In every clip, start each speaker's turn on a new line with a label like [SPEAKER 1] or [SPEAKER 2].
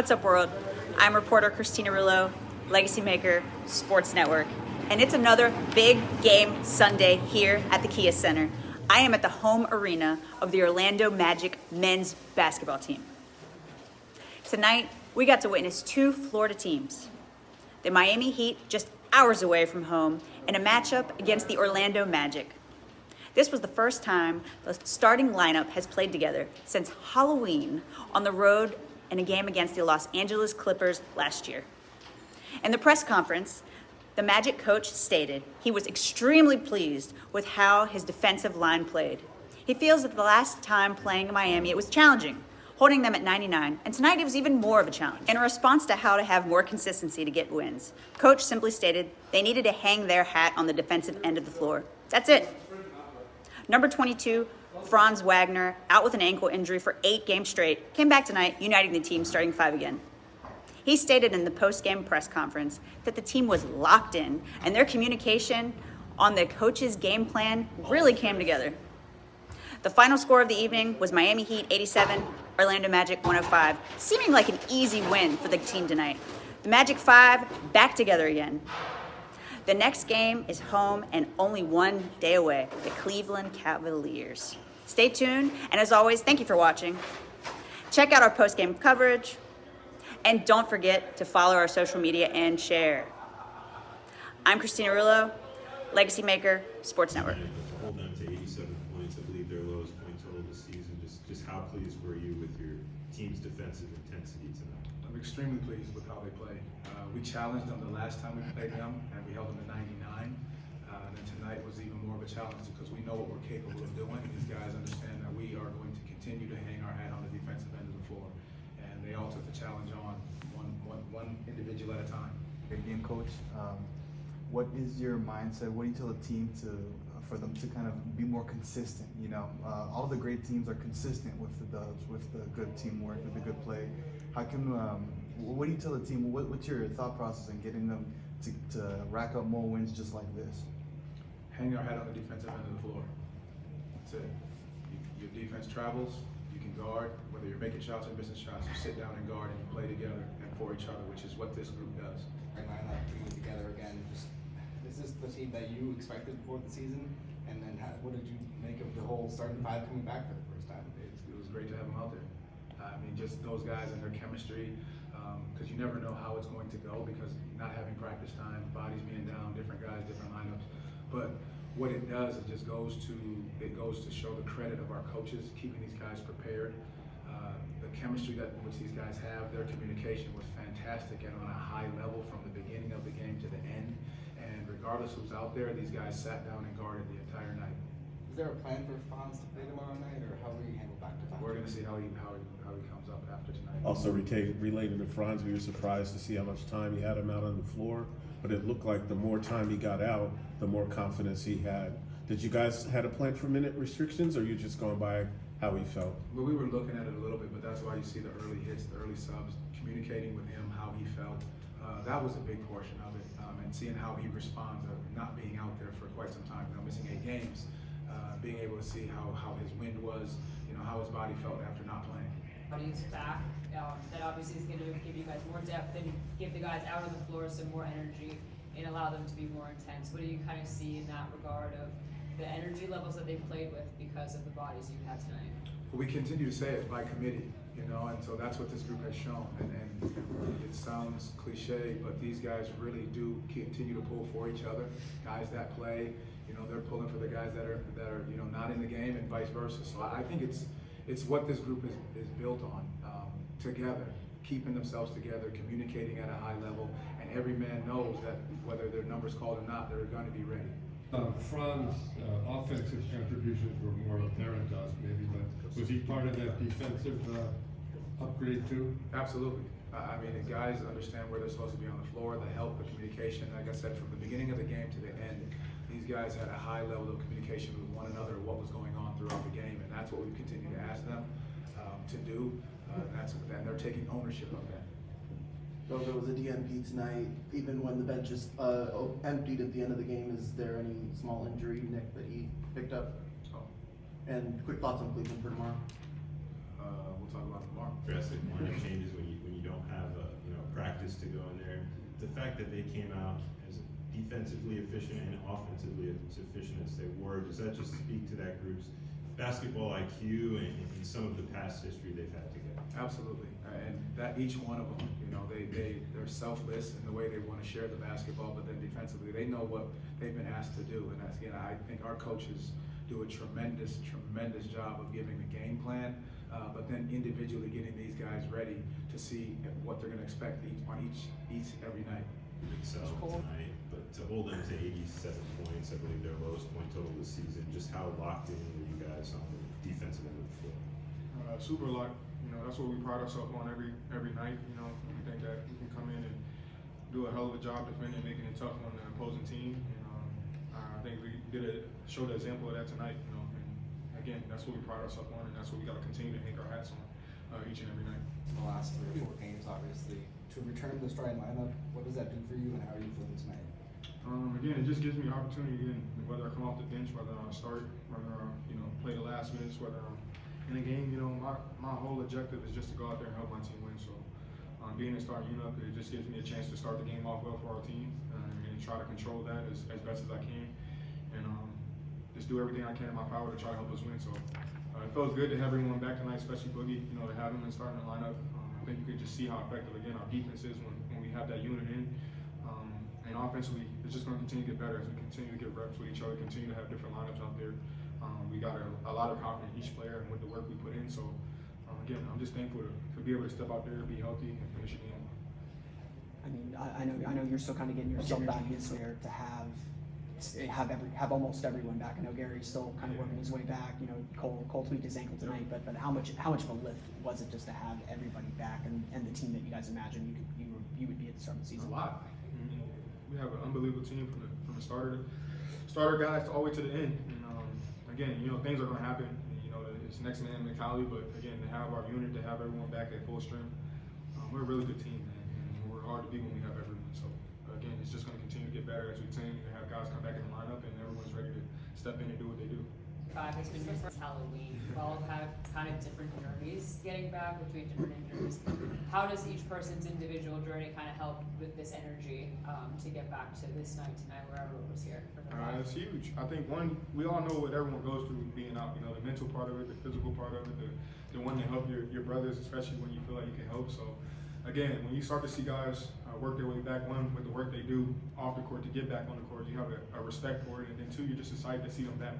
[SPEAKER 1] What's up, world? I'm reporter Kristina Roulo, Legacy Maker, Sports Network, and it's another big game Sunday here at the Kia Center. I am at the home arena of the Orlando Magic men's basketball team. Tonight, we got to witness two Florida teams. The Miami Heat, just hours away from home, in a matchup against the Orlando Magic. This was the first time the starting lineup has played together since Halloween on the road in a game against the Los Angeles Clippers last year. In the press conference, the Magic coach stated he was extremely pleased with how his defensive line played. He feels that the last time playing in Miami, it was challenging, holding them at 99, and tonight it was even more of a challenge. In response to how to have more consistency to get wins, coach simply stated they needed to hang their hat on the defensive end of the floor. That's it. Number 22, Franz Wagner, out with an ankle injury for 8 games straight, came back tonight, uniting the team starting 5 again. He stated in the post-game press conference that the team was locked in and their communication on the coach's game plan really came together. The final score of the evening was Miami Heat 87, Orlando Magic 105, seeming like an easy win for the team tonight. The Magic 5 back together again. The next game is home and only 1 day away, the Cleveland Cavaliers. Stay tuned, and as always, thank you for watching. Check out our post-game coverage, and don't forget to follow our social media and share. I'm Kristina Roulo, Legacy Maker, Sports Network.
[SPEAKER 2] Hold them to 87 points. I believe their lowest point total this season. Just how pleased were you with your team's defensive intensity tonight?
[SPEAKER 3] I'm extremely pleased with how they play. We challenged them the last time we played them, and we held them to 99. And tonight was even more of a challenge because we know what we're capable of doing. These guys understand that we are going to continue to hang our hat on the defensive end of the floor. And they all took the challenge on one individual at a time.
[SPEAKER 4] Great game, coach. What is your mindset? What do you tell the team for them to kind of be more consistent? You know, all the great teams are consistent with the dubs, with the good teamwork, with the good play. How can what do you tell the team? What's your thought process in getting them to rack up more wins just like this?
[SPEAKER 3] Hang our hat on the defensive end of the floor. That's it. Your defense travels. You can guard, whether you're making shots or missing shots. You sit down and guard, and you play together and for each other, which is what this group does.
[SPEAKER 5] Line up bringing together again. Is this the team that you expected before the season? And then what did you make of the whole starting 5 coming back for the first time?
[SPEAKER 3] It was great to have them out there. I mean, just those guys and their chemistry, because you never know how it's going to go because not having practice time, bodies being down, different guys, different lineups. But what it does, it goes to show the credit of our coaches, keeping these guys prepared. The chemistry which these guys have, their communication was fantastic and on a high level from the beginning of the game to the end. And regardless who's out there, these guys sat down and guarded the entire night.
[SPEAKER 5] Is there a plan for Franz to play tomorrow night, or how will you handle back-to-back?
[SPEAKER 3] We're going to see how he comes up after tonight.
[SPEAKER 2] Also, related to Franz, we were surprised to see how much time he had him out on the floor, but it looked like the more time he got out, the more confidence he had. Did you guys had a plan for minute restrictions, or you just going by how he felt?
[SPEAKER 3] Well, we were looking at it a little bit, but that's why you see the early hits, the early subs, communicating with him how he felt. That was a big portion of it, and seeing how he responds of not being out there for quite some time, missing 8 games, being able to see how his wind was, how his body felt after not playing.
[SPEAKER 6] Body's back. That obviously is going to give you guys more depth and give the guys out on the floor some more energy and allow them to be more intense. What do you kind of see in that regard of the energy levels that they played with because of the bodies you had tonight?
[SPEAKER 3] Well, we continue to say it by committee, and so that's what this group has shown. And it sounds cliche, but these guys really do continue to pull for each other. Guys that play, they're pulling for the guys that are not in the game, and vice versa. So I think it's what this group is built on, together, keeping themselves together, communicating at a high level, and every man knows that whether their number's called or not, they're going to be ready.
[SPEAKER 7] Franz' offensive contributions were more apparent to us, maybe, but was he part of that defensive upgrade too?
[SPEAKER 3] Absolutely. I mean, the guys understand where they're supposed to be on the floor, the help, the communication. Like I said, from the beginning of the game to the end, these guys had a high level of communication with one another, what was going on throughout the game, and that's what we continue to ask them to do. And they're taking ownership of that.
[SPEAKER 8] So there was a DNP tonight, even when the bench is emptied at the end of the game. Is there any small injury, Nick, that he picked up?
[SPEAKER 3] Oh.
[SPEAKER 8] And quick thoughts on Cleveland for tomorrow?
[SPEAKER 3] We'll talk about it tomorrow.
[SPEAKER 2] Drastic lineup changes when you don't have
[SPEAKER 9] practice to go in there. The fact that they came out as defensively efficient and offensively as efficient as they were, does that just speak to that group's basketball IQ and some of the past history they've had together?
[SPEAKER 3] Absolutely, and that each one of them, you know, they're selfless in the way they want to share the basketball, but then defensively, they know what they've been asked to do, and that's, again, I think our coaches do a tremendous job of giving the game plan, but then individually getting these guys ready to see what they're going to expect each every night.
[SPEAKER 9] Excel tonight, but to hold them to 87 points, I believe their lowest point total this season. Just how locked in were you guys on the defensive end of the floor?
[SPEAKER 10] Super locked. You know, that's what we pride ourselves on every night. You know, we think that we can come in and do a hell of a job defending, making it tough on the opposing team. And I think we showed an example of that tonight. You know, and again, that's what we pride ourselves on, and that's what we got to continue to hang our hats on each and every night.
[SPEAKER 5] In the last 3 or 4 games, obviously, to return to the starting lineup, what does that do for you, and how are you feeling tonight?
[SPEAKER 10] Again, it just gives me an opportunity, again, whether I come off the bench, whether I start, whether I, you know, play the last minutes, whether I'm in a game. You know, my whole objective is just to go out there and help my team win. So, being a starting unit, it just gives me a chance to start the game off well for our team and try to control that as best as I can, and just do everything I can in my power to try to help us win. So, it feels good to have everyone back tonight, especially Boogie. You know, to have him in starting the lineup. I think you could just see how effective, again, our defense is when we have that unit in. And offensively, it's just going to continue to get better as we continue to get reps with each other, continue to have different lineups out there. We got a lot of confidence in each player and with the work we put in. So, again, I'm just thankful to be able to step out there, be healthy, and finish the game.
[SPEAKER 11] I mean, I know you're still kind of getting yourself back in there to have almost everyone back. I know Gary's still kind of working his way back. You know, Cole tweaked his ankle tonight, but how much of a lift was it just to have everybody back and the team that you guys imagined you would be at the start of the season?
[SPEAKER 10] A lot. We have an unbelievable team from the starter guys all the way to the end. And again, you know, things are going to happen. And, you know, it's next man mentality. But again, to have our unit, to have everyone back at full strength, we're a really good team, man. And we're hard to beat when we have everyone. So again, it's just going to continue to get better as we continue to have guys come back in the lineup, and everyone's ready to step in and do what they do.
[SPEAKER 6] It's been since Halloween. We've all had kind of different journeys getting back between different injuries. How does each person's individual journey kind of help with this energy to get back to this night tonight, wherever it was here?
[SPEAKER 10] It's huge. I think we all know what everyone goes through being out. You know, the mental part of it, the physical part of it, the one to help your brothers, especially when you feel like you can help. So, again, when you start to see guys work their way back, one, with the work they do off the court to get back on the court, you have a respect for it, and then two, you're just excited to see them back.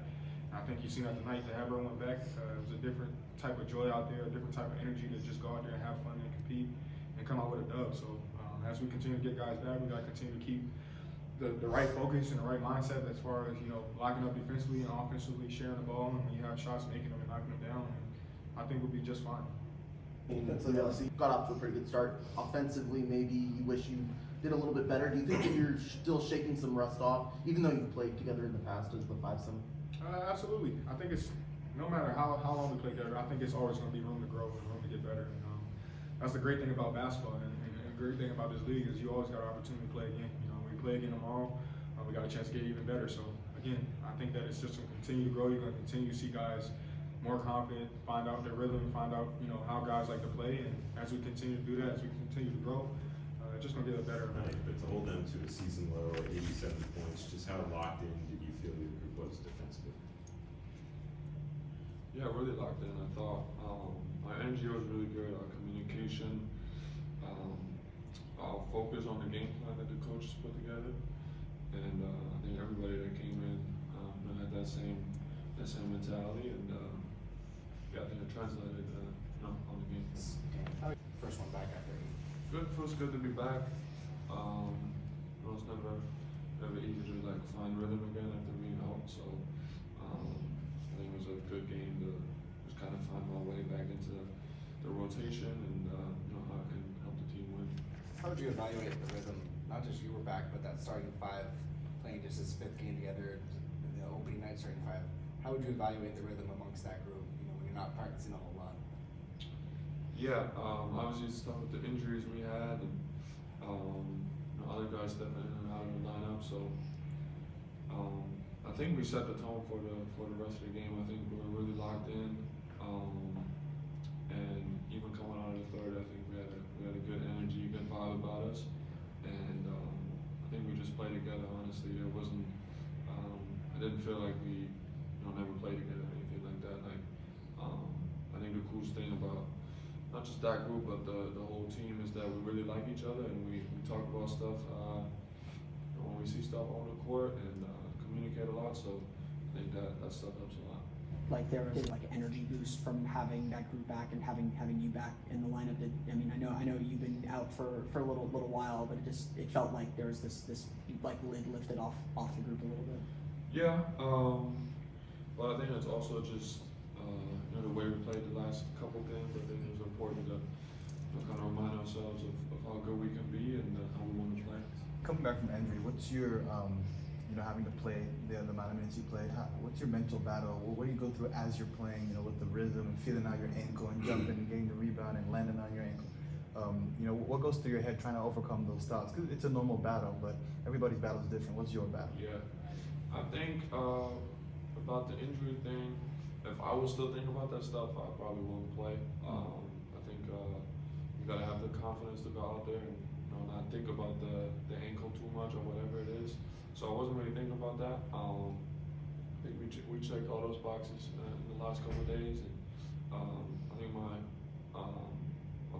[SPEAKER 10] I think you've seen that tonight, to have everyone back. It was a different type of joy out there, a different type of energy to just go out there and have fun and compete and come out with a dub. So as we continue to get guys back, we got to continue to keep the right focus and the right mindset as far as, you know, locking up defensively and offensively, sharing the ball, and when you have shots, making them and knocking them down. And I think we'll be just fine.
[SPEAKER 8] Defensively, obviously, got off to a pretty good start. Offensively, maybe you wish you did a little bit better. Do you think that you're still shaking some rust off, even though you've played together in the past as the 5-7?
[SPEAKER 10] Absolutely. I think it's, no matter how long we play together, I think it's always going to be room to grow and room to get better. And that's the great thing about basketball, and the great thing about this league is you always got an opportunity to play again. You know, when we play again tomorrow, we got a chance to get even better. So again, I think that it's just going to continue to grow. You're going to continue to see guys more confident, find out their rhythm, find out, you know, how guys like to play. And as we continue to do that, as we continue to grow, it's just going to get better.
[SPEAKER 9] Right, but to hold them to a season low at 87 points, just how locked in did you feel your group was defensively?
[SPEAKER 12] Yeah, really locked in. I thought our energy was really good, our communication, our focus on the game plan that the coaches put together, and I think everybody that came in had that same mentality, and yeah, I think it translated on the game plan.
[SPEAKER 5] First one back after.
[SPEAKER 12] Good, feels good to be back. It's never easy to like find rhythm again after being out. So I think it was a good game to just kind of find my way back into the rotation and you know how I can help the team win.
[SPEAKER 5] How would you evaluate the rhythm? Not just you were back, but that starting 5 playing just his 5th game together, the opening night starting 5. How would you evaluate the rhythm amongst that group? You know, when you're not practicing a whole lot.
[SPEAKER 12] Yeah, obviously stuff with the injuries we had, and you know, other guys stepping in and out of the lineup. So I think we set the tone for the rest of the game. I think we were really locked in, and even coming out of the third, I think we had a good energy, good vibe about us. honestly. It wasn't. I didn't feel like we, never played together or anything like that. Like, I think the coolest thing about not just that group, but the whole team is that we really like each other and we talk about stuff when we see stuff on the court and communicate a lot. So I think that stuff helps a lot.
[SPEAKER 11] Like there was like an energy boost from having that group back and having you back in the lineup. I mean, I know you've been out for a little while, but it felt like there was this like lid lifted off the group a little bit.
[SPEAKER 12] Yeah, but I think it's also just the way we played the last couple games. I think it was important to kind of remind ourselves of how good we can be and how we want to play.
[SPEAKER 4] Coming back from injury, what's your having to play the amount of minutes you played? What's your mental battle? What do you go through as you're playing? With the rhythm and feeling out your ankle and jumping and getting the rebound and landing on your ankle. What goes through your head trying to overcome those thoughts? Because it's a normal battle, but everybody's battle is different. What's your battle?
[SPEAKER 12] Yeah, I think about the injury thing. If I was still thinking about that stuff, I probably wouldn't play. I think you gotta have the confidence to go out there and not think about the ankle too much or whatever it is. So I wasn't really thinking about that. I think we checked all those boxes in the last couple of days, and I think my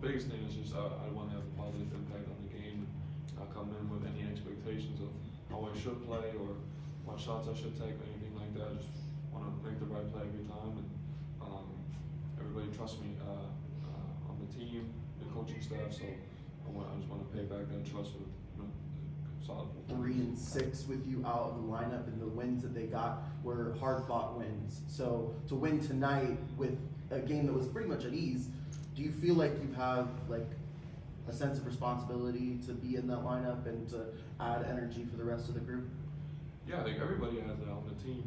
[SPEAKER 12] biggest thing is just I want to have a positive impact on the game. Not come in with any expectations of how I should play or what shots I should take or anything like that. I just want to make the right play every time, and everybody trusts me on the team, the coaching staff. So I just want to pay back that trust with solid performance.
[SPEAKER 8] 3-6 with you out of the lineup, and the wins that they got were hard-fought wins. So to win tonight with a game that was pretty much at ease, do you feel like you have like a sense of responsibility to be in that lineup and to add energy for the rest of the group?
[SPEAKER 12] Yeah, I think everybody has that on the team.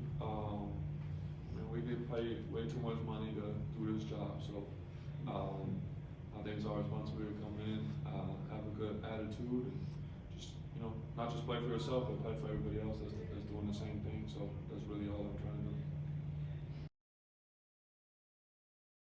[SPEAKER 12] We get paid way too much money to do this job, so I think it's our responsibility to come in, have a good attitude, and just not just play for yourself, but play for everybody else that's doing the same thing. So that's really all I'm trying to do.